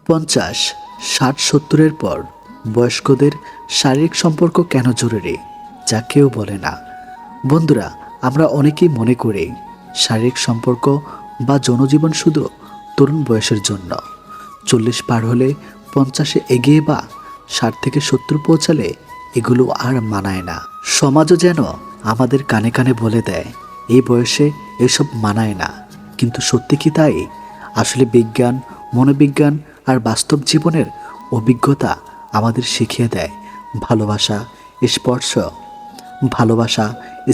50, 60, 70-এর পর বয়স্কদের শারীরিক সম্পর্ক কেন জরুরি, যা কেউ বলে না। বন্ধুরা, আমরা অনেকেই মনে করি শারীরিক সম্পর্ক বা যৌনজীবন শুধু তরুণ বয়সের জন্য। 40 পার হলে 50-এ এগিয়ে বা 60 থেকে 70 পৌঁছালে এগুলো আর মানায় না। সমাজও যেন আমাদের কানে কানে বলে দেয় এই বয়সে এসব মানায় না। কিন্তু সত্যি কি তাই? আসলে বিজ্ঞান, মনোবিজ্ঞান আর বাস্তব জীবনের অভিজ্ঞতা আমাদের শিখিয়ে দেয় ভালোবাসা, স্পর্শ ভালোবাসা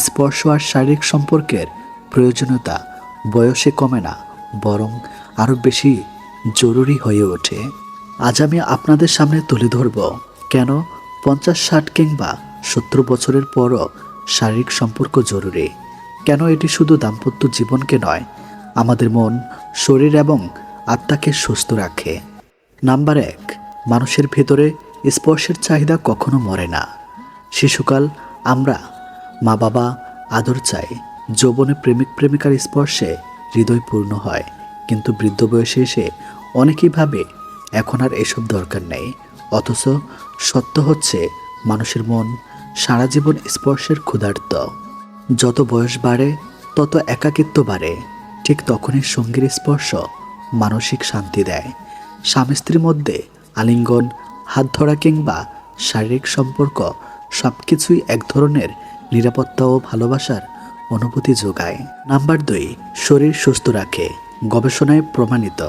স্পর্শ আর শারীরিক সম্পর্কের প্রয়োজনীয়তা বয়সে কমে না, বরং আরও বেশি জরুরি হয়ে ওঠে। আজ আমি আপনাদের সামনে তুলে ধরব কেন 50, 60 কিংবা 70 বছরের পরও শারীরিক সম্পর্ক জরুরি। কেন এটি শুধু দাম্পত্য জীবনকে নয়, আমাদের মন, শরীর এবং আত্মাকে সুস্থ রাখে। নাম্বার 1, মানুষের ভেতরে স্পর্শের চাহিদা কখনো মরে না। শিশুকাল আমরা মা বাবা আদর চাই, যৌবনে প্রেমিক প্রেমিকার স্পর্শে হৃদয় পূর্ণ হয়। কিন্তু বৃদ্ধ বয়সে এসে অনেকেই ভাবে এখন আর এসব দরকার নেই। অথচ সত্য হচ্ছে মানুষের মন সারা জীবন স্পর্শের ক্ষুধার্ত। যত বয়স বাড়ে তত একাকিত্ব বাড়ে। ঠিক তখনই সঙ্গীর স্পর্শ মানসিক শান্তি দেয়। স্বামী স্ত্রীর মধ্যে আলিঙ্গন, হাত ধরা কিংবা শারীরিক সম্পর্ক সব কিছুই এক ধরনের নিরাপত্তা ও ভালোবাসার অনুভূতি যোগায়। নাম্বার 2, শরীর সুস্থ রাখে। গবেষণায় প্রমাণিত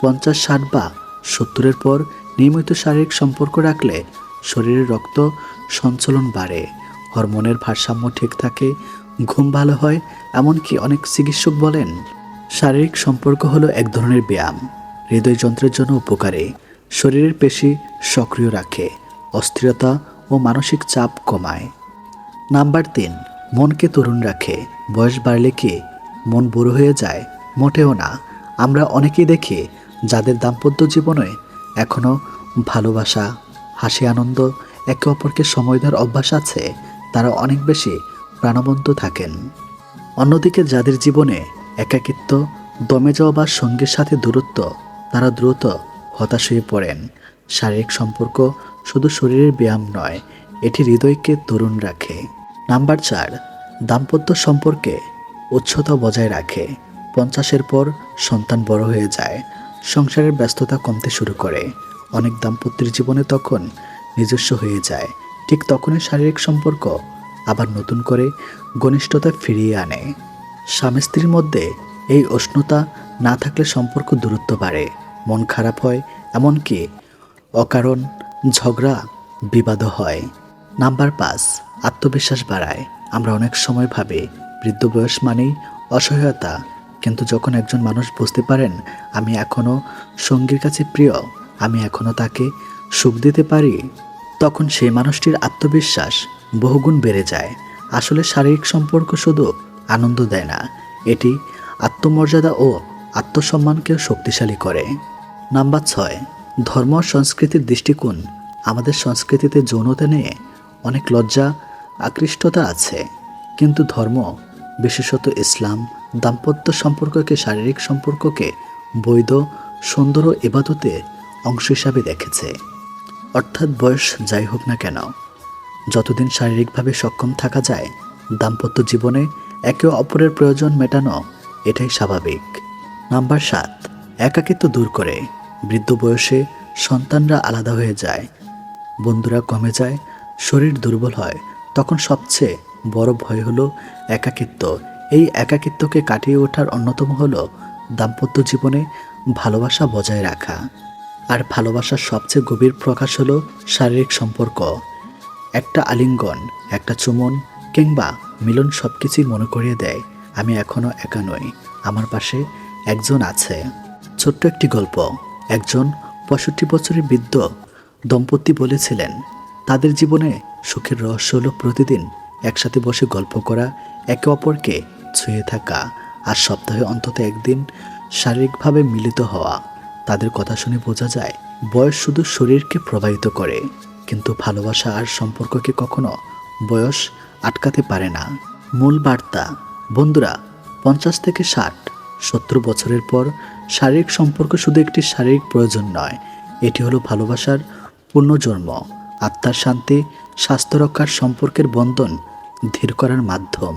50, 60 বা 70-এর পর নিয়মিত শারীরিক সম্পর্ক রাখলে শরীরের রক্ত সঞ্চালন বাড়ে, হরমোনের ভারসাম্য ঠিক থাকে, ঘুম ভালো হয়। এমনকি অনেক চিকিৎসক বলেন শারীরিক সম্পর্ক হলো এক ধরনের ব্যায়াম। হৃদয়যন্ত্রের জন্য উপকারী, শরীরের পেশি সক্রিয় রাখে, অস্থিরতা ও মানসিক চাপ কমায়। নাম্বার 3, মনকে তরুণ রাখে। বয়স বাড়লে কি মন বুড়ো হয়ে যায়? মোটেও না। আমরা অনেকেই দেখি যাদের দাম্পত্য জীবনে এখনও ভালোবাসা, হাসি, আনন্দ, একে অপরকে সময় দেওয়ার অভ্যাস আছে, তারা অনেক বেশি প্রাণবন্ত থাকেন। অন্যদিকে যাদের জীবনে একাকিত্ব, দমে যাওয়া বা সঙ্গীর সাথে দূরত্ব, তারা দ্রুত হতাশ হয়ে পড়েন। শারীরিক সম্পর্ক শুধু শরীরের ব্যায়াম নয়, এটি হৃদয়কে তরুণ রাখে। নাম্বার 4, দাম্পত্য সম্পর্কে উচ্চতা বজায় রাখে। 50-এর পর সন্তান বড় হয়ে যায়, সংসারের ব্যস্ততা কমতে শুরু করে, অনেক দাম্পত্যের জীবনে তখন নিজস্ব হয়ে যায়। ঠিক তখনই শারীরিক সম্পর্ক আবার নতুন করে ঘনিষ্ঠতা ফিরিয়ে আনে। স্বামী স্ত্রীর মধ্যে এই উষ্ণতা না থাকলে সম্পর্ক দূরত্ব বাড়ে, মন খারাপ হয়, এমনকি অকারণ ঝগড়া বিবাদও হয়। নাম্বার 5, আত্মবিশ্বাস বাড়ায়। আমরা অনেক সময় ভাবি বৃদ্ধ বয়স মানেই অসহায়তা, কিন্তু যখন একজন মানুষ বুঝতে পারেন আমি এখনও সঙ্গীর কাছে প্রিয়, আমি এখনও তাকে সুখ দিতে পারি, তখন সেই মানুষটির আত্মবিশ্বাস বহুগুণ বেড়ে যায়। আসলে শারীরিক সম্পর্ক শুধু আনন্দ দেয় না, এটি আত্মমর্যাদা ও আত্মসম্মানকেও শক্তিশালী করে। নাম্বার 6, ধর্ম সংস্কৃতির দৃষ্টিকোণ। আমাদের সংস্কৃতিতে যৌনতা নিয়ে অনেক লজ্জা, আকৃষ্টতা আছে, কিন্তু ধর্ম, বিশেষত ইসলাম, দাম্পত্য সম্পর্ককে, শারীরিক সম্পর্ককে বৈধ, সুন্দর ও ইবাদতের অংশ হিসাবে দেখেছে। অর্থাৎ বয়স যাই হোক না কেন, যতদিন শারীরিকভাবে সক্ষম থাকা যায়, দাম্পত্য জীবনে একে অপরের প্রয়োজন মেটানো এটাই স্বাভাবিক। নাম্বার 7, একাকিত্ব দূর করে। বৃদ্ধ বয়সে সন্তানরা আলাদা হয়ে যায়, বন্ধুরা কমে যায়, শরীর দুর্বল হয়, তখন সবচেয়ে বড় ভয় হলো একাকিত্ব। এই একাকিত্বকে কাটিয়ে ওঠার অন্যতম হলো দাম্পত্য জীবনে ভালোবাসা বজায় রাখা। আর ভালোবাসার সবচেয়ে গভীর প্রকাশ হলো শারীরিক সম্পর্ক। একটা আলিঙ্গন, একটা চুমন কিংবা মিলন সবকিছুই মনে করিয়ে দেয় আমি এখনও একা নই, আমার পাশে একজন আছে। ছোট্ট একটি গল্প। একজন 65 বছরের বৃদ্ধ দম্পতি বলেছিলেন তাদের জীবনে সুখের রহস্য হলো প্রতিদিন একসাথে বসে গল্প করা, একে অপরকে ছুঁয়ে থাকা, আর সপ্তাহে অন্তত একদিন শারীরিকভাবে মিলিত হওয়া। তাদের কথা শুনে বোঝা যায় বয়স শুধু শরীরকে প্রভাবিত করে, কিন্তু ভালোবাসা আর সম্পর্ককে কখনো বয়স আটকাতে পারে না। মূল বার্তা, বন্ধুরা, 50 থেকে 60, 70 বছরের পর শারীরিক সম্পর্ক শুধু একটি শারীরিক প্রয়োজন নয়, এটি হলো ভালোবাসার পুনর্জন্ম, আত্মার শান্তি, স্বাস্থ্য রক্ষার সম্পর্কের বন্ধন ধীর করার মাধ্যম।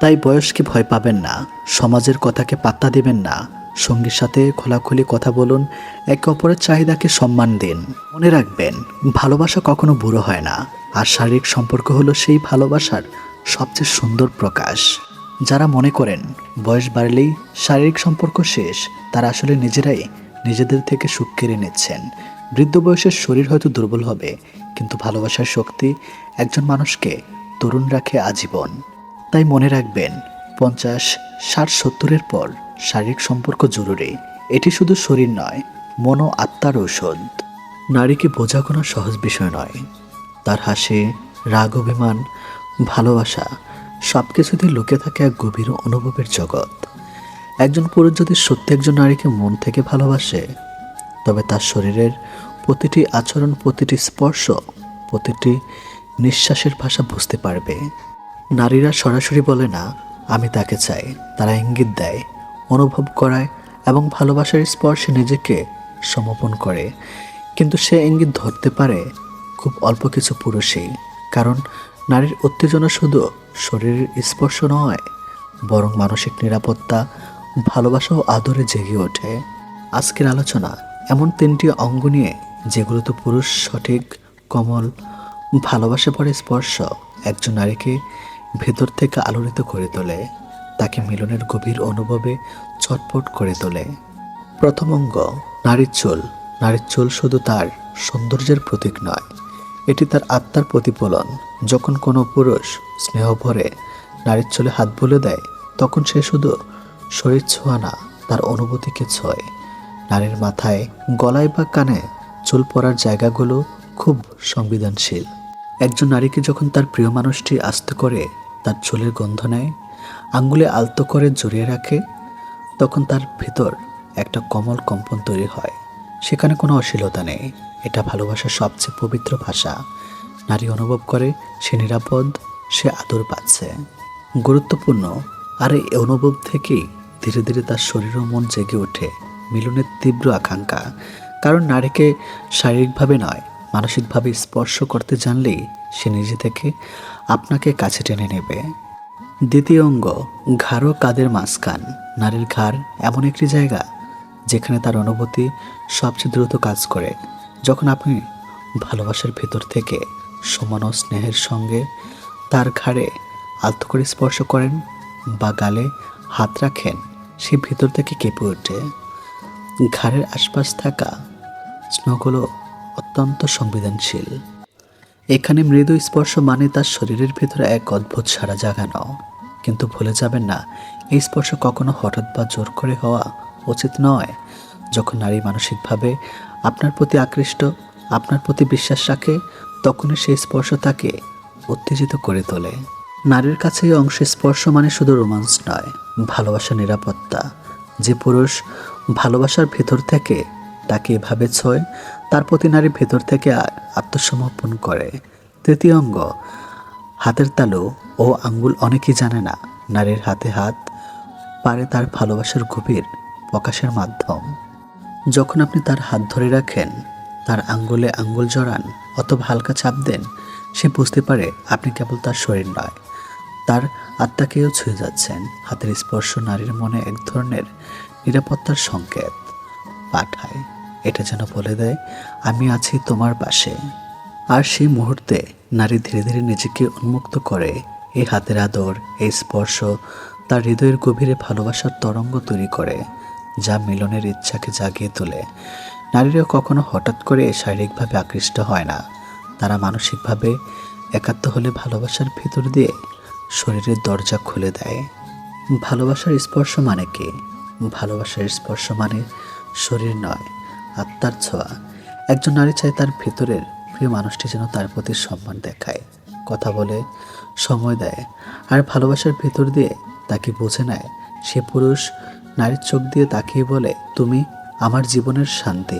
তাই বয়সকে ভয় পাবেন না, সমাজের কথাকে পাত্তা দিবেন না, সঙ্গীর সাথে খোলাখুলি কথা বলুন, একে অপরের চাহিদাকে সম্মান দিন। মনে রাখবেন, ভালোবাসা কখনো বুড়ো হয় না, আর শারীরিক সম্পর্ক হলো সেই ভালোবাসার সবচেয়ে সুন্দর প্রকাশ। যারা মনে করেন বয়স বাড়লেই শারীরিক সম্পর্ক শেষ, তারা আসলে নিজেরাই নিজেদের থেকে সুখ কেড়ে নিচ্ছেন। বৃদ্ধ বয়সের শরীর হয়তো দুর্বল হবে, কিন্তু ভালোবাসার শক্তি একজন মানুষকে তরুণ রাখে আজীবন। তাই মনে রাখবেন, 50, 60, 70-এর পর শারীরিক সম্পর্ক জরুরি। এটি শুধু শরীর নয়, মন ও আত্মার ঔষধ। নারীকে বোঝা কোনো সহজ বিষয় নয়। তার হাসি, রাগ, অভিমান, ভালোবাসা সব কিছুতে লুকে থাকে এক গভীর অনুভবের জগৎ। একজন পুরুষ যদি সত্যি একজন নারীকে মন থেকে ভালোবাসে, তবে তার শরীরের প্রতিটি আচরণ, প্রতিটি স্পর্শ, প্রতিটি নিঃশ্বাসের ভাষা বুঝতে পারবে। নারীরা সরাসরি বলে না আমি তাকে চাই, তারা ইঙ্গিত দেয়, অনুভব করায় এবং ভালোবাসার স্পর্শে নিজেকে সমর্পণ করে। কিন্তু সে ইঙ্গিত ধরতে পারে খুব অল্প কিছু পুরুষই, কারণ নারীর উত্তেজনা শুধু শরীরের স্পর্শ নয়, বরং মানসিক নিরাপত্তা, ভালোবাসা ও আদরে জেগে ওঠে। আজকের আলোচনা এমন 3টি অঙ্গ নিয়ে যেগুলোতে পুরুষ সঠিক, কোমল, ভালোবাসা পড়ে স্পর্শ একজন নারীকে ভেতর থেকে আলোড়িত করে তোলে, তাকে মিলনের গভীর অনুভবে চটপট করে তোলে। প্রথম অঙ্গ, নারীর চুল। নারীর চুল শুধু তার সৌন্দর্যের প্রতীক নয়, এটি তার আত্মার প্রতিফলন। যখন কোনো পুরুষ স্নেহ ভরে নারীর চুলে হাত বুলে দেয়, তখন সে শুধু শরীর ছোঁয়া না, তার অনুভূতিকে ছোঁয়। নারীর মাথায়, গলায় বা কানে চুল পড়ার জায়গাগুলো খুব সংবেদনশীল। একজন নারীকে যখন তার প্রিয় মানুষটি আস্তে করে তার চুলের গন্ধ নেয়, আঙ্গুলে আলতো করে জড়িয়ে রাখে, তখন তার ভিতর একটা কোমল কম্পন তৈরি হয়। সেখানে কোনো অশ্লীলতা নেই, এটা ভালোবাসার সবচেয়ে পবিত্র ভাষা। নারী অনুভব করে সে নিরাপদ, সে আদর পাচ্ছে। গুরুত্বপূর্ণ, আর এই অনুভব থেকেই ধীরে ধীরে তার শরীর ও মন জেগে ওঠে মিলনের তীব্র আকাঙ্ক্ষা। কারণ নারীকে শারীরিকভাবে নয়, মানসিকভাবে স্পর্শ করতে জানলেই সে নিজে থেকে আপনাকে কাছে টেনে নেবে। দ্বিতীয় অঙ্গ, ঘাড় ও কাঁধের মাঝখান। নারীর ঘাড় এমন একটি জায়গা যেখানে তার অনুভূতি সবচেয়ে দ্রুত কাজ করে। যখন আপনি ভালোবাসার ভেতর থেকে সমান ও স্নেহের সঙ্গে তার ঘাড়ে আলতো করে স্পর্শ করেন বা গালে হাত রাখেন, সে ভিতর থেকে কেঁপে ওঠে। ঘাড়ের আশপাশ থাকা স্নায়ুগুলো অত্যন্ত সংবেদনশীল। এখানে মৃদু স্পর্শ মানে তার শরীরের ভিতরে এক অদ্ভুত সাড়া জাগানো। কিন্তু ভুলে যাবেন না, এই স্পর্শ কখনো হঠাৎ বা জোর করে হওয়া উচিত নয়। যখন নারী মানসিকভাবে আপনার প্রতি আকৃষ্ট, আপনার প্রতি বিশ্বাস রাখে, তখনই সেই স্পর্শ তাকে উত্তেজিত করে তোলে। নারীর কাছে এই অংশে স্পর্শ মানে শুধু রোমান্স নয়, ভালোবাসা, নিরাপত্তা। যে পুরুষ ভালোবাসার ভেতর থেকে তাকে এভাবে ছোঁয়, তার প্রতি নারী ভেতর থেকে আত্মসমর্পণ করে। তৃতীয় অঙ্গ, হাতের তালু ও আঙ্গুল। অনেকেই জানে না, নারীর হাতে হাত পারে তার ভালোবাসার গভীর প্রকাশের মাধ্যম। যখন আপনি তার হাত ধরে রাখেন, তার আঙ্গুলে আঙ্গুল জড়ান অথবা হালকা চাপ দেন, সে বুঝতে পারে আপনি কেবল তার শরীর নয়, তার আত্মাকেও ছুঁয়ে যাচ্ছেন। হাতের স্পর্শ নারীর মনে এক ধরনের নিরাপত্তার সংকেত পাঠায়। এটা যেন বলে দেয়, আমি আছি তোমার পাশে। আর সেই মুহূর্তে নারী ধীরে ধীরে নিজেকে উন্মুক্ত করে। এই হাতের আদর, এই স্পর্শ তার হৃদয়ের গভীরে ভালোবাসার তরঙ্গ তৈরি করে, যা মিলনের ইচ্ছাকে জাগিয়ে তোলে। নারীরা কখনো হঠাৎ করে শারীরিকভাবে আকৃষ্ট হয় না, তারা মানসিকভাবে একাত্ম হলে ভালোবাসার ভিতর দিয়ে শরীরের দরজা খুলে দেয়। ভালোবাসার স্পর্শ মানে কি? ভালোবাসার স্পর্শ মানে শরীর নয়, আত্মার ছোঁয়া। একজন নারী চায় তার ভেতরের প্রিয় মানুষটি যেন তার প্রতি সম্মান দেখায়, কথা বলে, সময় দেয়, আর ভালোবাসার ভেতর দিয়ে তাকে বুঝে নেয়। সে পুরুষ নারীর চোখ দিয়ে তাকিয়ে বলে, তুমি আমার জীবনের শান্তি।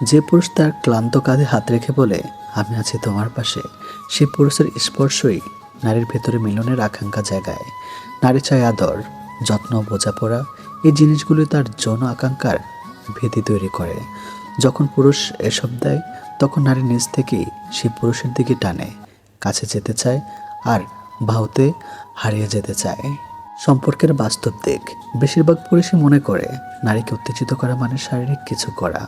যে পুরুষ তার ক্লান্ত কাঁধে হাত রেখে বলে, আমি আছি তোমার পাশে, সে পুরুষের স্পর্শই নারীর ভেতরে মিলনের আকাঙ্ক্ষা জাগায়। নারী চায় আদর, যত্ন, বোঝাপড়া। এই জিনিসগুলি তার যৌন আকাঙ্ক্ষার ভিত্তি তৈরি করে। যখন পুরুষ এসব দেয় তখন নারী নিজ থেকেই সেই পুরুষের দিকে টানে, কাছে যেতে চায় আর ভাউতে হারিয়ে যেতে চায়। সম্পর্কের বাস্তব দিক, বেশিরভাগ পুরুষই মনে করে নারীকে উত্তেজিত করা মানে শারীরিক কিছু করা,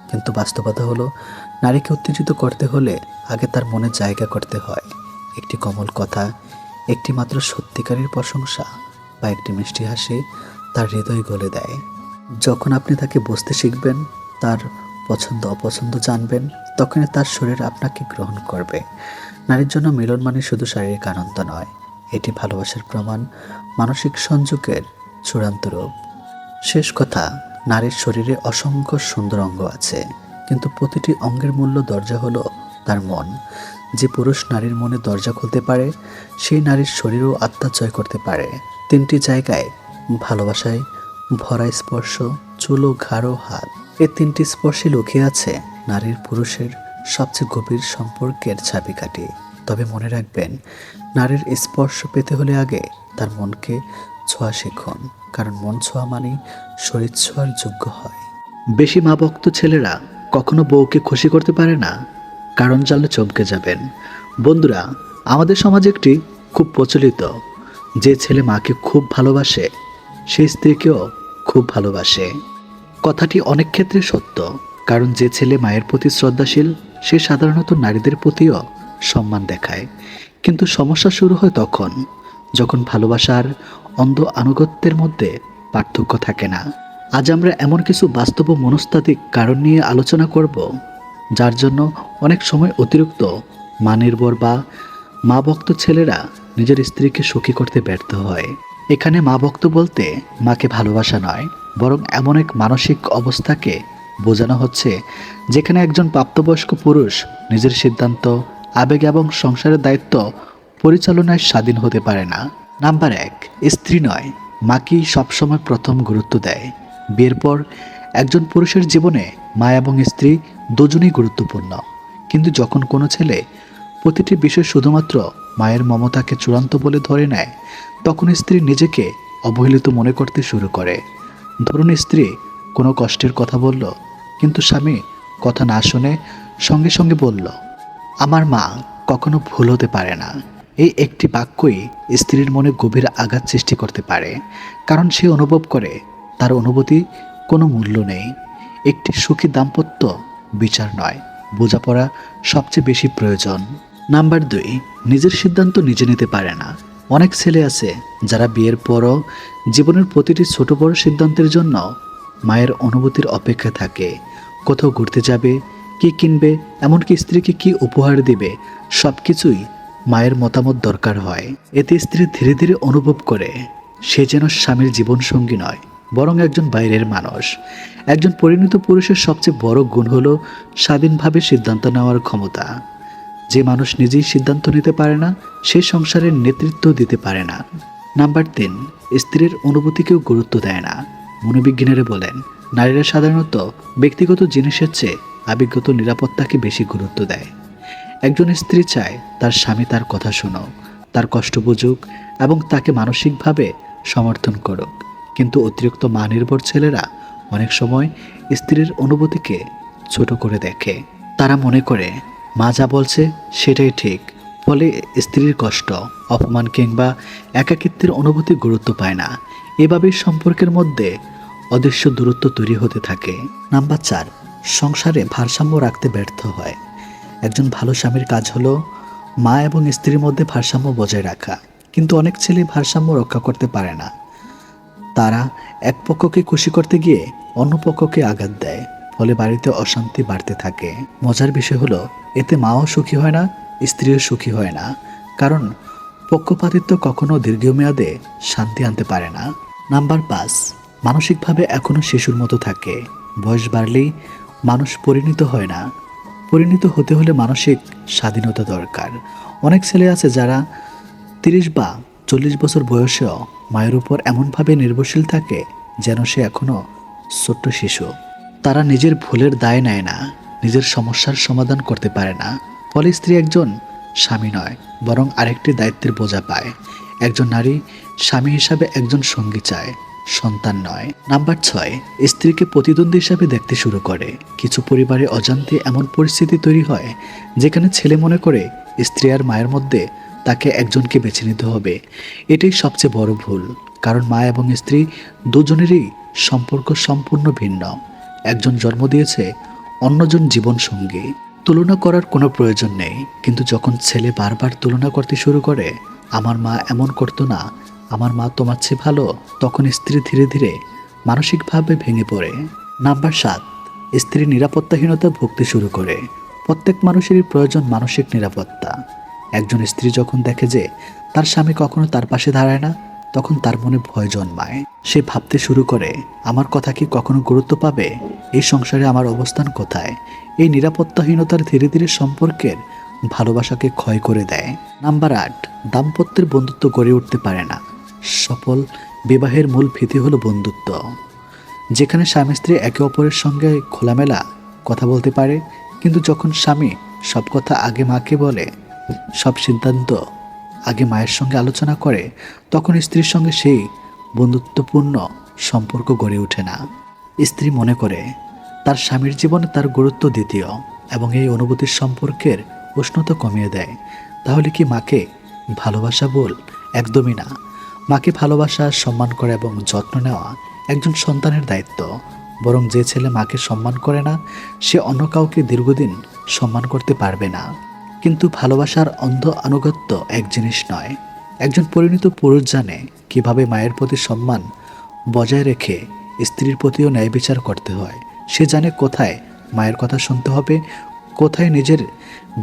কিন্তু বাস্তবতা হলো নারীকে উত্তেজিত করতে হলে আগে তার মনে জায়গা করতে হয়। একটি কোমল কথা, একটি মাত্র সত্যিকারের প্রশংসা বা একটি মিষ্টি হাসি তার হৃদয় গলে দেয়। যখন আপনি তাকে বুঝতে শিখবেন, তার পছন্দ অপছন্দ জানবেন, তখনই তার শরীর আপনাকে গ্রহণ করবে। নারীর জন্য মিলন মানে শুধু শারীরিক আনন্দ নয়, এটি ভালোবাসার প্রমাণ, মানসিক সংযোগের চূড়ান্ত রূপ। শেষ কথা, নারীর শরীরে অসংখ্য সুন্দর অঙ্গ আছে, কিন্তু প্রতিটি অঙ্গের মূল্য দরজা হলো তার মন। যে পুরুষ নারীর মনে দরজা খুলতে পারে, সেই নারীর শরীর ও আত্মা জয় করতে পারে। তিনটি জায়গায় ভালোবাসায় ভরা স্পর্শ, চুল ও ঘাড় ও হাত, এই তিনটি স্পর্শে লুকিয়ে আছে নারীর পুরুষের সবচেয়ে গভীর সম্পর্কের চাবিকাঠি। তবে মনে রাখবেন, নারীর স্পর্শ পেতে হলে আগে তার মনকে ছোঁয়া শিখুন, কারণ মন ছোঁয়া মানেই শরীর ছোঁয়ার যোগ্য হয়। বেশি মা ভক্ত ছেলেরা কখনো বউকে খুশি করতে পারে না, কারণ জানলে চমকে যাবেন। বন্ধুরা, আমাদের সমাজে একটি খুব প্রচলিত, যে ছেলে মাকে খুব ভালোবাসে সেই স্ত্রীকেও খুব ভালোবাসে। কথাটি অনেক ক্ষেত্রে সত্য, কারণ যে ছেলে মায়ের প্রতি শ্রদ্ধাশীল সে সাধারণত নারীদের প্রতিও সম্মান দেখায়। কিন্তু সমস্যা শুরু হয় তখন যখন ভালোবাসার অন্ধ আনুগত্যের মধ্যে পার্থক্য থাকে না। আজ আমরা এমন কিছু বাস্তব ও মনস্তাত্ত্বিক কারণ নিয়ে আলোচনা করব, যার জন্য অনেক সময় অতিরিক্ত মা নির্ভর বা মা ভক্ত ছেলেরা নিজের স্ত্রীকে সুখী করতে ব্যর্থ হয়। এখানে মা ভক্ত বলতে মাকে ভালোবাসা নয়, বরং এমন এক মানসিক অবস্থাকে বোঝানো হচ্ছে যেখানে একজন প্রাপ্তবয়স্ক পুরুষ নিজের সিদ্ধান্ত, আবেগ এবং সংসারের দায়িত্ব পরিচালনায় স্বাধীন হতে পারে না। নাম্বার 1, স্ত্রী নয়, মাকেই সবসময় প্রথম গুরুত্ব দেয়। বিয়ের পর একজন পুরুষের জীবনে মা এবং স্ত্রী দুজনেই গুরুত্বপূর্ণ, কিন্তু যখন কোনো ছেলে প্রতিটি বিষয় শুধুমাত্র মায়ের মমতাকে চূড়ান্ত বলে ধরে নেয়, তখন স্ত্রী নিজেকে অবহেলিত মনে করতে শুরু করে। ধরুন, স্ত্রী কোনো কষ্টের কথা বলল, কিন্তু স্বামী কথা না শুনে সঙ্গে সঙ্গে বলল, আমার মা কখনো ভুল হতে পারে না। এই একটি বাক্যই স্ত্রীর মনে গভীর আঘাত সৃষ্টি করতে পারে, কারণ সে অনুভব করে তার অনুভূতি কোনো মূল্য নেই। একটি সুখী দাম্পত্য বিচার নয়, বোঝাপড়া সবচেয়ে বেশি প্রয়োজন। নাম্বার 2, নিজের সিদ্ধান্ত নিজে নিতে পারে না। অনেক ছেলে আছে যারা বিয়ের পরও জীবনের প্রতিটি ছোট বড় সিদ্ধান্তের জন্য মায়ের অনুভূতির অপেক্ষা থাকে। কোথাও ঘুরতে যাবে, কি কিনবে, এমনকি স্ত্রীকে কি উপহার দিবে, সব কিছুই মায়ের মতামত দরকার হয়। এতে স্ত্রী ধীরে ধীরে অনুভব করে সে যেন স্বামীর জীবনসঙ্গী নয়, বরং একজন বাইরের মানুষ। একজন পরিণত পুরুষের সবচেয়ে বড় গুণ হলো স্বাধীনভাবে সিদ্ধান্ত নেওয়ার ক্ষমতা। যে মানুষ নিজেই সিদ্ধান্ত নিতে পারে না, সে সংসারের নেতৃত্ব দিতে পারে না। নাম্বার 3, স্ত্রীর অনুভূতিকেও গুরুত্ব দেয় না। মনোবিজ্ঞানীরা বলেন, নারীরা সাধারণত ব্যক্তিগত জিনিসের চেয়ে আবেগগত নিরাপত্তাকে বেশি গুরুত্ব দেয়। একজন স্ত্রী চায় তার স্বামী তার কথা শুনুক, তার কষ্ট বুঝুক এবং তাকে মানসিকভাবে সমর্থন করুক। কিন্তু অতিরিক্ত মা নির্ভর ছেলেরা অনেক সময় স্ত্রীর অনুভূতিকে ছোট করে দেখে। তারা মনে করে মা যা বলছে সেটাই ঠিক, ফলে স্ত্রীর কষ্ট, অপমান কিংবা একাকিত্বের অনুভূতি গুরুত্ব পায় না। এভাবেই সম্পর্কের মধ্যে অদৃশ্য দূরত্ব তৈরি হতে থাকে। নাম্বার 4, সংসারে ভারসাম্য রাখতে ব্যর্থ হয়। একজন ভালো স্বামীর কাজ হলো মা এবং স্ত্রীর মধ্যে ভারসাম্য বজায় রাখা, কিন্তু অনেক ছেলে ভারসাম্য রক্ষা করতে পারে না। তারা এক পক্ষকে খুশি করতে গিয়ে অন্য পক্ষকে আঘাত দেয়, ফলে বাড়িতে অশান্তি বাড়তে থাকে। মজার বিষয় হলো, এতে মাও সুখী হয় না, স্ত্রীও সুখী হয় না, কারণ পক্ষপাতিত্ব কখনো দীর্ঘমেয়াদে শান্তি আনতে পারে না। নাম্বার 5, মানসিকভাবে এখনো শিশুর মতো থাকে। বয়স বাড়লেই মানুষ পরিণত হয় না, পরিণত হতে হলে মানসিক স্বাধীনতা দরকার। অনেক ছেলে আছে যারা 30 বা 40 বছর বয়সেও মায়ের উপর এমনভাবে নির্ভরশীল থাকে যেন সে এখনো ছোট্ট শিশু। তারা নিজের ভুলের দায় নেয় না, নিজের সমস্যার সমাধান করতে পারে না। ফলে স্ত্রী একজন স্বামী নয়, বরং আরেকটি দায়িত্বের বোঝা পায়। একজন নারী স্বামী হিসাবে একজন সঙ্গী চায়, সন্তান নয়। নাম্বার 6, স্ত্রীকে প্রতিদ্বন্দ্বী হিসাবে দেখতে শুরু করে। কিছু পরিবারে অজান্তে এমন পরিস্থিতি তৈরি হয় যেখানে ছেলে মনে করে স্ত্রী আর মায়ের মধ্যে তাকে একজনকে বেছে নিতে হবে। এটাই সবচেয়ে বড় ভুল, কারণ মা এবং স্ত্রী দুজনেরই সম্পর্ক সম্পূর্ণ ভিন্ন। একজন জন্ম দিয়েছে, অন্যজন জীবন সঙ্গী। তুলনা করার কোনো প্রয়োজন নেই, কিন্তু যখন ছেলে বারবার তুলনা করতে শুরু করে, আমার মা এমন করতো না, আমার মা তোমার চেয়ে ভালো, তখন স্ত্রী ধীরে ধীরে মানসিকভাবে ভেঙে পড়ে। নাম্বার 7, স্ত্রী নিরাপত্তাহীনতা ভুগতে শুরু করে। প্রত্যেক মানুষেরই প্রয়োজন মানসিক নিরাপত্তা। একজন স্ত্রী যখন দেখে যে তার স্বামী কখনো তার পাশে দাঁড়ায় না, তখন তার মনে ভয় জন্মায়। সে ভাবতে শুরু করে, আমার কথা কি কখনো গুরুত্ব পাবে? এই সংসারে আমার অবস্থান কোথায়? এই নিরাপত্তাহীনতার ধীরে ধীরে সম্পর্কের ভালোবাসাকে ক্ষয় করে দেয়। নাম্বার 8, দাম্পত্যের বন্ধুত্ব গড়ে উঠতে পারে না। সফল বিবাহের মূল ভিত্তি হলো বন্ধুত্ব, যেখানে স্বামী স্ত্রী একে অপরের সঙ্গে খোলামেলা কথা বলতে পারে। কিন্তু যখন স্বামী সব কথা আগে মাকে বলে, সব সিদ্ধান্ত আগে মায়ের সঙ্গে আলোচনা করে, তখন স্ত্রীর সঙ্গে সেই বন্ধুত্বপূর্ণ সম্পর্ক গড়ে ওঠে না। স্ত্রী মনে করে তার স্বামীর জীবনে তার গুরুত্ব দ্বিতীয়, এবং এই অনুভূতির সম্পর্কের উষ্ণতা কমিয়ে দেয়। তাহলে কি মাকে ভালোবাসা বল? একদমই না। মাকে ভালোবাসা, সম্মান করা এবং যত্ন নেওয়া একজন সন্তানের দায়িত্ব। বরং যে ছেলে মাকে সম্মান করে না, সে অন্য কাউকে দীর্ঘদিন সম্মান করতে পারবে না। কিন্তু ভালোবাসার অন্ধ আনুগত্য এক জিনিস নয়। একজন পরিণত পুরুষ জানে কিভাবে মায়ের প্রতি সম্মান বজায় রেখে স্ত্রীর প্রতিও ন্যায় বিচার করতে হয়। সে জানে কোথায় মায়ের কথা শুনতে হবে, কোথায় নিজের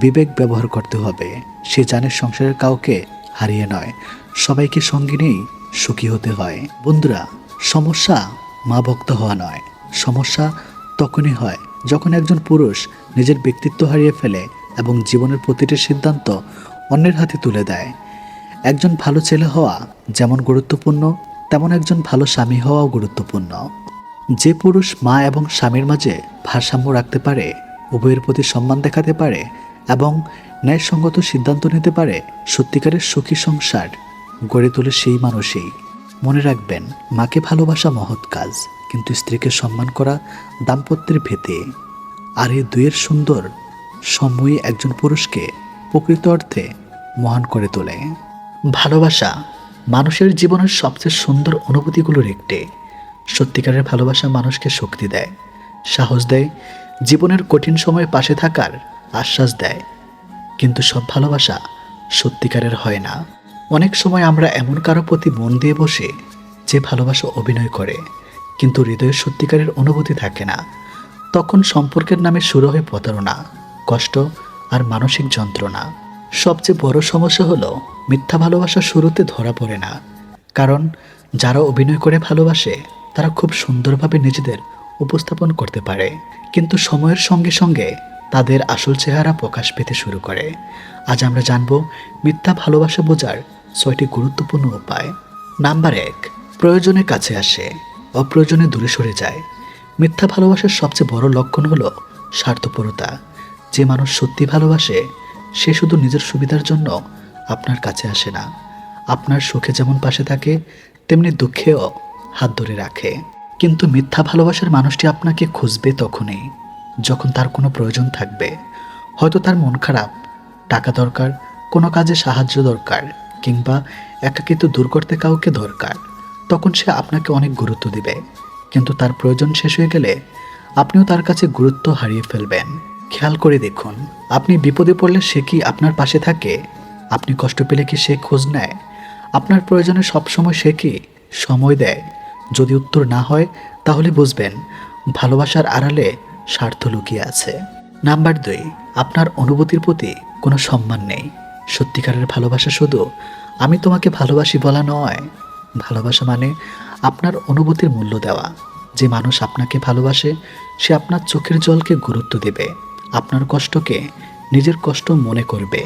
বিবেক ব্যবহার করতে হবে। সে জানে সংসারের কাউকে হারিয়ে নয়, সবাইকে সঙ্গে নিয়েই সুখী হতে হয়। বন্ধুরা, সমস্যা মা ভক্ত হওয়া নয়, সমস্যা তখনই হয় যখন একজন পুরুষ নিজের ব্যক্তিত্ব হারিয়ে ফেলে এবং জীবনের প্রতিটি সিদ্ধান্ত অন্যের হাতে তুলে দেয়। একজন ভালো ছেলে হওয়া যেমন গুরুত্বপূর্ণ, তেমন একজন ভালো স্বামী হওয়াও গুরুত্বপূর্ণ। যে পুরুষ মা এবং স্বামীর মাঝে ভারসাম্য রাখতে পারে, উভয়ের প্রতি সম্মান দেখাতে পারে এবং ন্যায়সঙ্গত সিদ্ধান্ত নিতে পারে, সত্যিকারের সুখী সংসার গড়ে তোলে সেই মানুষই। মনে রাখবেন, মাকে ভালোবাসা মহৎ কাজ, কিন্তু স্ত্রীকে সম্মান করা দাম্পত্যের ভিত্তি। আর এই দুয়ের সুন্দর সময় একজন পুরুষকে প্রকৃত অর্থে মহান করে তোলে। ভালোবাসা মানুষের জীবনের সবচেয়ে সুন্দর অনুভূতিগুলোর একটি। সত্যিকারের ভালোবাসা মানুষকে শক্তি দেয়, সাহস দেয়, জীবনের কঠিন সময়ে পাশে থাকার আশ্বাস দেয়। কিন্তু সব ভালোবাসা সত্যিকারের হয় না। অনেক সময় আমরা এমন কারো প্রতি মন দিয়ে বসে যে ভালোবাসা অভিনয় করে, কিন্তু হৃদয়ের সত্যিকারের অনুভূতি থাকে না। তখন সম্পর্কের নামে শুরু হয় প্রতারণা, কষ্ট আর মানসিক যন্ত্রণা। সবচেয়ে বড় সমস্যা হলো মিথ্যা ভালোবাসা শুরুতে ধরা পড়ে না, কারণ যারা অভিনয় করে ভালোবাসে তারা খুব সুন্দরভাবে নিজেদের উপস্থাপন করতে পারে, কিন্তু সময়ের সঙ্গে সঙ্গে তাদের আসল চেহারা প্রকাশ পেতে শুরু করে। আজ আমরা জানব মিথ্যা ভালোবাসা বোঝার 6টি গুরুত্বপূর্ণ উপায়। নাম্বার 1, প্রয়োজনে কাছে আসে, অপ্রয়োজনে দূরে সরে যায়। মিথ্যা ভালোবাসার সবচেয়ে বড় লক্ষণ হলো স্বার্থপরতা। যে মানুষ সত্যি ভালোবাসে সে শুধু নিজের সুবিধার জন্য আপনার কাছে আসে না। আপনার সুখে যেমন পাশে থাকে, তেমনি দুঃখেও হাত ধরে রাখে। কিন্তু মিথ্যা ভালোবাসার মানুষটি আপনাকে খুঁজবে তখনই যখন তার কোনো প্রয়োজন থাকবে। হয়তো তার মন খারাপ, টাকা দরকার, কোনো কাজে সাহায্য দরকার, কিংবা একাকিত্ব দূর করতে কাউকে দরকার। তখন সে আপনাকে অনেক গুরুত্ব দিবে, কিন্তু তার প্রয়োজন শেষ হয়ে গেলে আপনিও তার কাছে গুরুত্ব হারিয়ে ফেলবেন। খেয়াল করে দেখুন, আপনি বিপদে পড়লে সে কি আপনার পাশে থাকে? আপনি কষ্ট পেলে কি সে খোঁজ নেয়? আপনার প্রয়োজনে সবসময় সে কি সময় দেয়? যদি উত্তর না হয়, তাহলে বুঝবেন ভালোবাসার আড়ালে স্বার্থ লুকিয়ে আছে। নাম্বার 2, আপনার অনুভূতির প্রতি কোনো সম্মান নেই। সত্যিকারের ভালোবাসা শুধু আমি তোমাকে ভালোবাসি বলা নয়। ভালোবাসা মানে আপনার অনুভূতির মূল্য দেওয়া। যে মানুষ আপনাকে ভালোবাসে সে আপনার চোখের জলকে গুরুত্ব দেবে, আপনার কষ্টকে নিজের কষ্ট মনে করবে